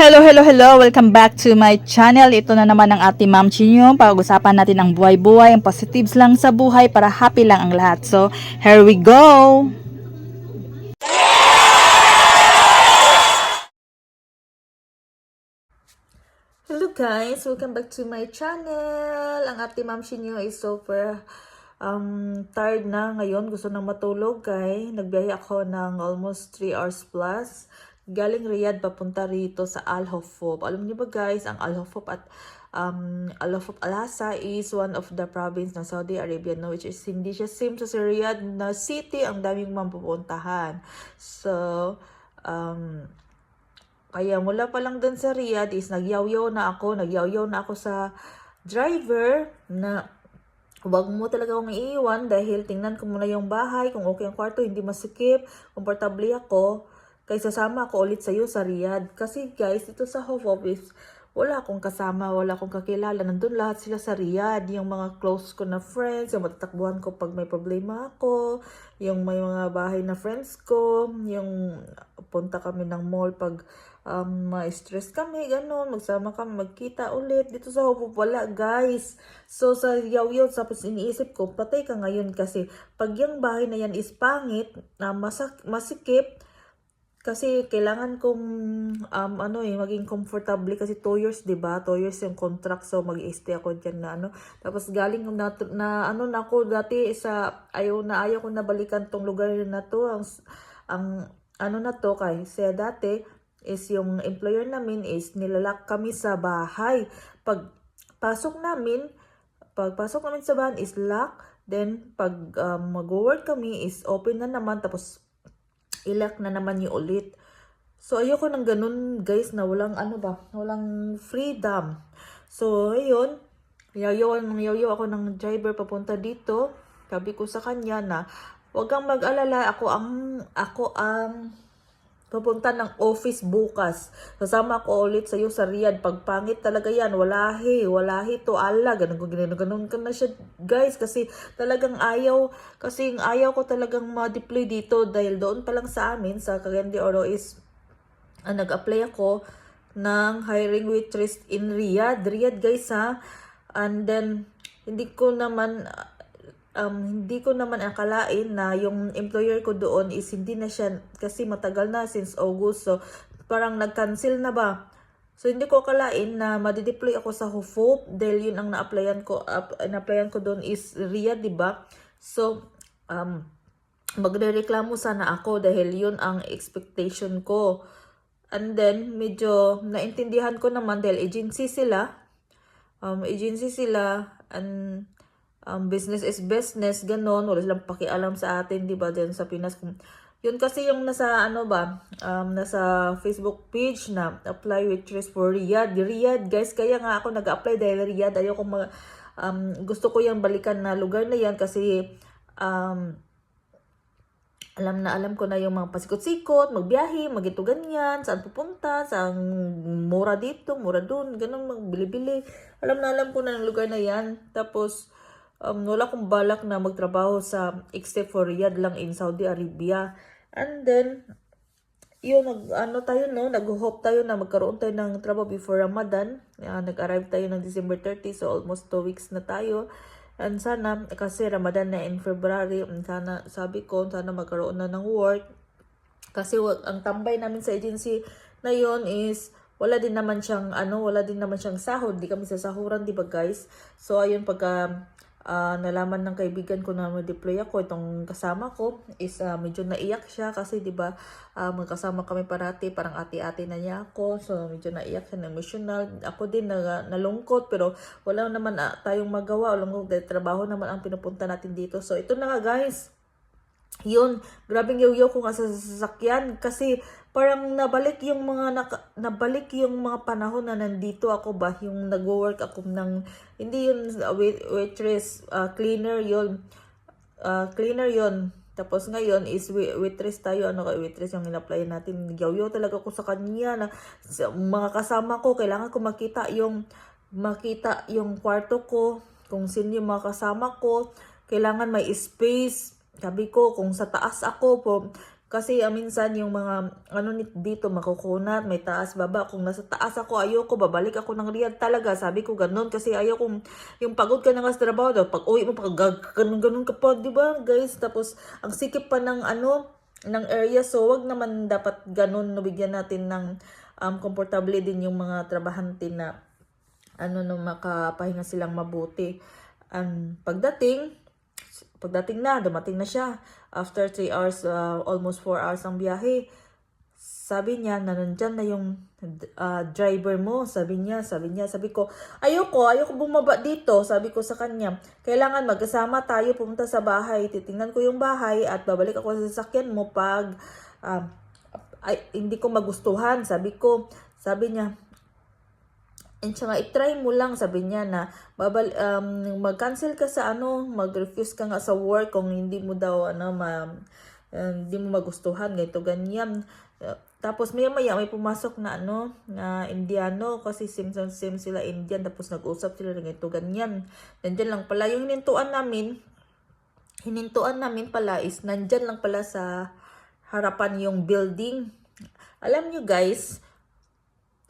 Hello, hello, hello! Welcome back to my channel. Ito na naman ang ating Ma'am Chinyo. Pag-usapan natin ang buhay-buhay, ang positives lang sa buhay para happy lang ang lahat. So, here we go! Hello guys! Welcome back to my channel. Ang ating Ma'am Chinyo is super tired na ngayon. Gusto nang matulog kay nagbiyahe ako ng almost 3 hours plus. Galing Riyadh papunta rito sa Al Hofuf. Alam niyo ba guys, ang Al Hofuf at Al Hofuf Al-Hasa is one of the province ng Saudi Arabia, no, which is hindi siya same sa Riyadh na city, ang daming mapupuntahan. So, kaya mula pa lang dun sa Riyadh is nagyaw-yaw na ako sa driver na huwag mo talaga akong iiwan dahil tingnan ko muna yung bahay, kung okay ang kwarto, hindi masikip, komportable ako. Kaya sasama ako ulit sa'yo sa Riyadh. Kasi guys, ito sa Hofuf is wala akong kasama, wala akong kakilala. Nandun lahat sila sa Riyadh. Yung mga close ko na friends, yung matatakbuhan ko pag may problema ako, yung may mga bahay na friends ko, yung punta kami ng mall pag ma-stress kami, ganun, magsama kami, magkita ulit. Dito sa Hofuf, wala guys. So sa yaw-yaw, tapos iniisip ko, patay ka ngayon kasi pag yung bahay na yan is pangit, masikip, kasi kailangan kong maging comfortable kasi 2 years, 'di ba? 2 years yung contract, so mag-stay ako diyan na Tapos galing na ako dati sa ayaw ko na balikan tong lugar na to. Ang na to kasi dati is yung employer namin is nilalak kami sa bahay. Pagpasok namin sa bahay is lock, then pag mag-work kami is open na naman, tapos ilak na naman yung ulit. So, ayoko ng ganun, guys, na walang walang freedom. So, ayun, yaw ako ng driver papunta dito. Sabi ko sa kanya na, huwag kang mag-alala, ako ang papunta ng office bukas. Sasama ko ulit sa'yo sa Riyadh. Pag pangit talaga yan, walahi to ala. Ganun ka na siya, guys. Kasi talagang ayaw ko talagang ma-deploy dito. Dahil doon pa lang sa amin, sa Cagayan de Oro is, nag-apply ako ng hiring waitress in Riyadh. Riyadh, guys, ha. And then, hindi ko naman akalain na yung employer ko doon is hindi na siya, kasi matagal na since August, so parang nag-cancel na ba. So hindi ko akalain na madideploy ako sa Hofuf dahil yun ang na-applyan ko doon is Riyadh, diba? So magrereklamo sana ako dahil yun ang expectation ko. And then medyo naintindihan ko naman dahil agency sila and business is business, ganon. Wala silang pakialam sa atin, di ba, dyan sa Pinas. Yun kasi yung nasa, nasa Facebook page na apply waitress for Riyadh. Riyadh, guys, kaya nga ako nag-apply dahil Riyadh. Ayoko gusto ko yung balikan na lugar na yan kasi, alam ko na yung mga pasikot-sikot, magbiyahe, magito ganyan, saan pupunta, saan mura dito, mura doon, ganun, magbili-bili. Alam ko na ng lugar na yan. Tapos, wala akong balak na magtrabaho sa except for Riyadh lang in Saudi Arabia. And then, yun, nag-hope tayo na magkaroon tayo ng trabaho before Ramadan. Nag-arrive tayo ng December 30, so almost 2 weeks na tayo. And sana, kasi Ramadan na in February, sana, sabi ko, sana magkaroon na ng work. Kasi ang tambay namin sa agency na yun is, wala din naman siyang sahod. Di kami sasahuran, di ba guys? So, ayun, pagka nalaman ng kaibigan ko na ma-deploy ako, itong kasama ko is medyo naiyak siya kasi 'di ba magkasama kami parati, parang ate-ate na niya ako, so medyo naiyak siya, emotional. Ako din nalungkot, pero wala naman tayong magawa, dahil trabaho naman ang pinupunta natin dito. So ito na nga guys, yun, grabing yaw-yaw ko nga sa sasakyan kasi parang nabalik yung mga panahon na nandito ako ba, yung nag-work ako ng, hindi yun waitress, cleaner yun. Tapos ngayon is waitress tayo, waitress yung in-apply natin. Yaw-yaw talaga ako sa kanya na mga kasama ko, kailangan ko makita yung kwarto ko, kung sino yung mga kasama ko, kailangan may space. Sabi ko, kung sa taas ako po, Kasi minsan yung mga ano dito makukunat, may taas baba. Kung nasa taas ako, ayoko, babalik ako ng Riyadh talaga. Sabi ko ganun kasi ayoko yung pagod ka na nga sa trabaho. Pag uwi mo, pag ganun ka pa, di ba guys? Tapos ang sikip pa ng ano, ng area. So wag naman dapat ganun. Nabigyan natin ng komportable din yung mga trabahante na ano no makapahinga silang mabuti. Pagdating na, dumating na siya. After 3 hours, almost 4 hours ang biyahe. Sabi niya, na nandyan na yung driver mo. Sabi ko, ayoko bumaba dito. Sabi ko sa kanya, kailangan magkasama tayo pumunta sa bahay. Titingnan ko yung bahay at babalik ako sa sasakyan mo pag hindi ko magustuhan. Sabi niya, and saka i-try mo lang, sabi niya na mag-cancel ka sa mag-refuse ka nga sa work kung hindi mo daw hindi mo magustuhan, ganito ganyan. Tapos maya may pumasok na na Indiano kasi same sila Indian, tapos nag-usap sila ng ganito ganyan. Nandiyan lang pala yung hinintuan namin pala is nandyan lang pala sa harapan yung building. Alam nyo guys,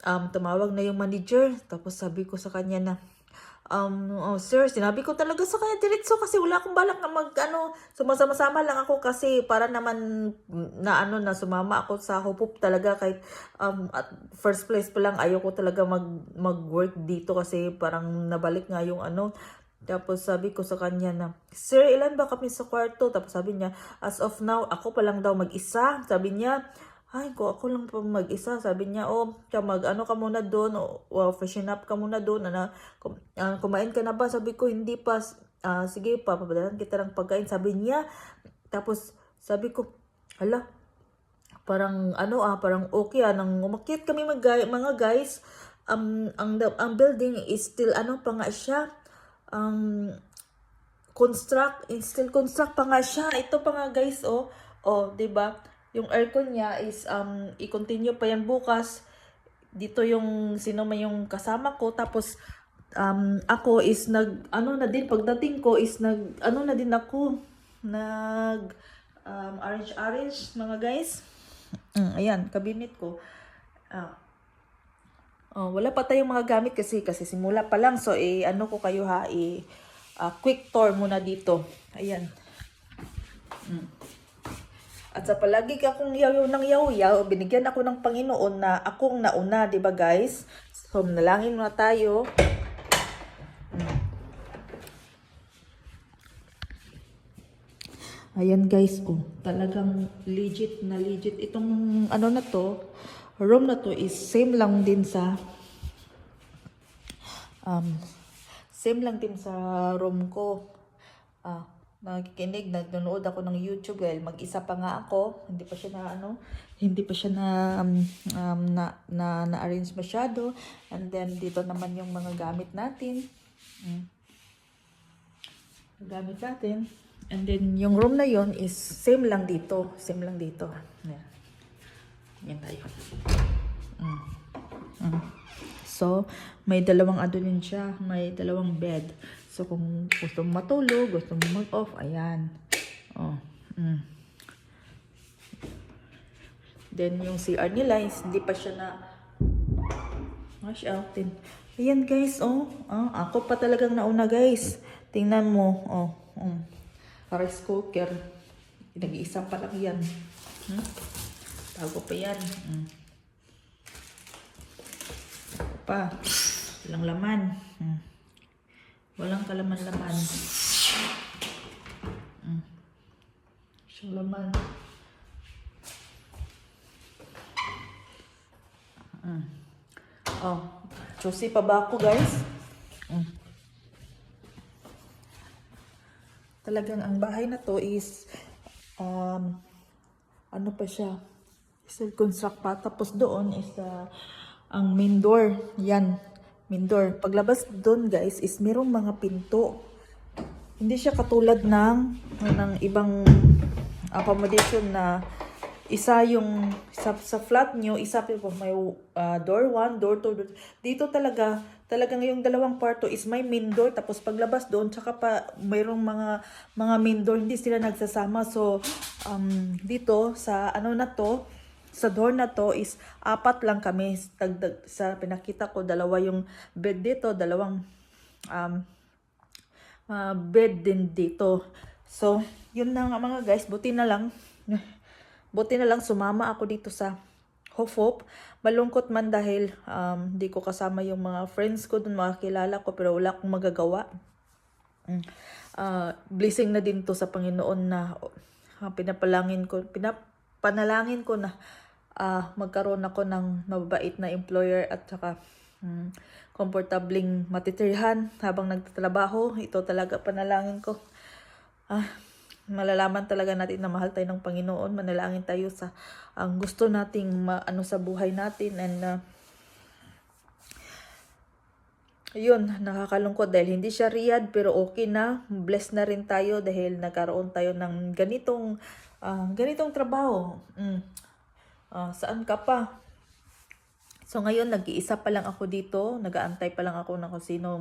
tumawag na yung manager. Tapos sabi ko sa kanya na, sir, sinabi ko talaga sa kanya diretso kasi wala akong balak na sumasama-sama lang ako kasi para naman na na sumama ako sa Hopup talaga kahit at first place pa lang ayoko talaga mag-work dito kasi parang nabalik nga yung Tapos sabi ko sa kanya na, sir, ilan ba kami sa kwarto? Tapos sabi niya, as of now, ako pa lang daw mag-isa. Sabi niya, ay, ako lang pa mag-isa. Sabi niya, ka muna doon, freshen up ka muna doon. Kumain ka na ba? Sabi ko, hindi pa. Sige pa, papadalan kita ng pagkain. Sabi niya, tapos sabi ko, hala, parang parang okay nang umakyat kami mga guys. Ang building is still pa nga siya. Still construct pa nga siya. Ito pa nga guys, 'di ba? Yung aircon niya is i-continue pa yan bukas. Dito yung sino man yung kasama ko, tapos ako is na din pagdating ko is na din ako orange mga guys. Ayan, cabinet ko. Wala pa tayong mga gamit kasi simula pa lang. So ko kayo quick tour muna dito. Ayan. At sa palagi akong yaw-yaw, binigyan ako ng Panginoon na akong nauna, di ba guys? So, nalangin muna tayo. Ayan guys, talagang legit na legit. Itong room na to is same lang din sa room ko. Nakikinig, nanonood ako ng YouTube dahil mag-isa pa nga ako. Hindi pa siya na-arrange masyado. And then dito naman yung mga gamit natin. And then yung room na yon is same lang dito. Ayan. Yan tayo. So, may dalawang din siya. May dalawang bed. So, kung gusto mo matulog, gusto mo mag-off, ayan. Then, yung CR nila, hindi pa siya na wash out din. Ayan, guys, ako pa talagang nauna, guys. Tingnan mo, rice cooker. Nag-iisa pa lang yan. Bago pa yan. Walang laman. Walang kalaman-laman. Siyang laman. Juicy pa ba ako, guys? Talagang ang bahay na to is pa siya? Still construct pa. Tapos doon is ang main door. Yan. Main door. Paglabas doon guys is merong mga pinto. Hindi siya katulad ng ibang accommodation na isa sa flat nyo, isa po may door 1, door 2. Dito talaga talagang yung dalawang kwarto is may main door, tapos paglabas doon, tsaka pa mayroong mga main door, hindi sila nagsasama. So, dito sa ano na to, sa door na to is apat lang kami. Dagdag sa pinakita ko, dalawa yung bed dito, dalawang bed din dito. So, yun na nga mga guys, buti na lang sumama ako dito sa Hofop. Malungkot man dahil di ko kasama yung mga friends ko dun, mga kilala ko, pero wala akong magagawa. Blessing na din to sa Panginoon na panalangin ko na magkaroon ako ng mababait na employer at saka komportabling matitirhan habang nagtatrabaho. Ito talaga panalangin ko. Malalaman talaga natin na mahal tayo ng Panginoon. Manalangin tayo sa ang gusto nating maano sa buhay natin. And yun, nakakalungkot dahil hindi siya Riyadh, pero okay na. Blessed na rin tayo dahil nagkaroon tayo ng ganitong trabaho. Saan ka pa? So ngayon, nag-iisa pa lang ako dito. Nag-aantay pa lang ako na kung sino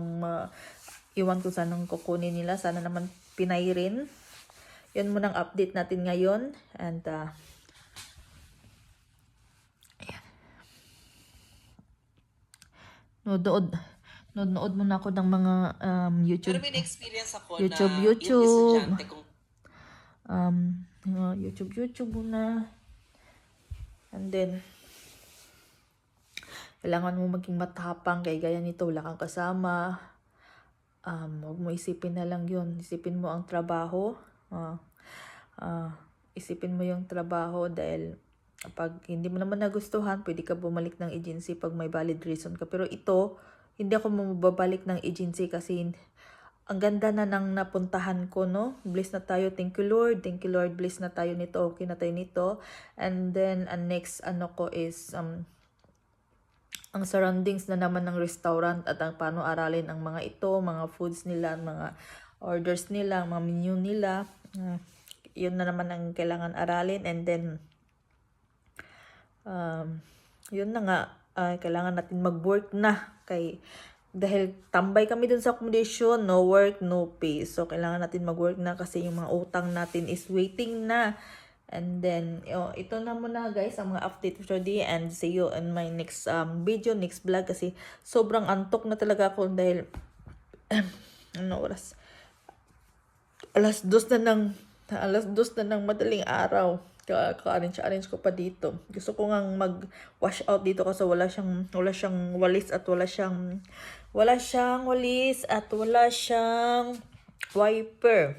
iwan ko sanang kukunin nila. Sana naman Pinay rin. Yun munang update natin ngayon. And ayan. Nood muna ako ng mga YouTube. Pero may na-experience ako YouTube, na YouTube. yung estudyante kong YouTube muna. And then, kailangan mo maging matapang kay gaya nito, wala kang kasama. Huwag mo isipin na lang yun. Isipin mo ang trabaho. Isipin mo yung trabaho dahil pag hindi mo naman nagustuhan, pwede ka bumalik ng agency pag may valid reason ka. Pero ito, hindi ako mababalik ng agency kasi ang ganda na nang napuntahan ko, no? Bless na tayo. Thank you, Lord. Thank you, Lord. Bless na tayo nito. Okay na tayo nito. And then, next, ko is, ang surroundings na naman ng restaurant at ang paano aralin ang mga ito, mga foods nila, mga orders nila, mga menu nila. Yun na naman ang kailangan aralin. And then, yun na nga, kailangan natin mag-work na dahil tambay kami dun sa accommodation, no work, no pay. So, kailangan natin mag-work na kasi yung mga utang natin is waiting na. And then, ito na muna guys, ang mga update for today. And see you in my next video, next vlog. Kasi sobrang antok na talaga ako dahil, oras? Alas 2 na ng madaling araw. Ka-arrange ko pa dito. Gusto ko ngang mag-wash out dito kasi wala siyang walis at wala siyang wiper.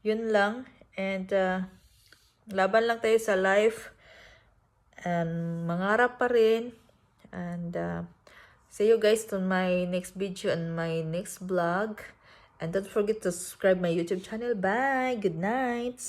Yun lang. And laban lang tayo sa life. And mangarap pa rin. And see you guys on my next video and my next vlog. And don't forget to subscribe my YouTube channel. Bye! Good night!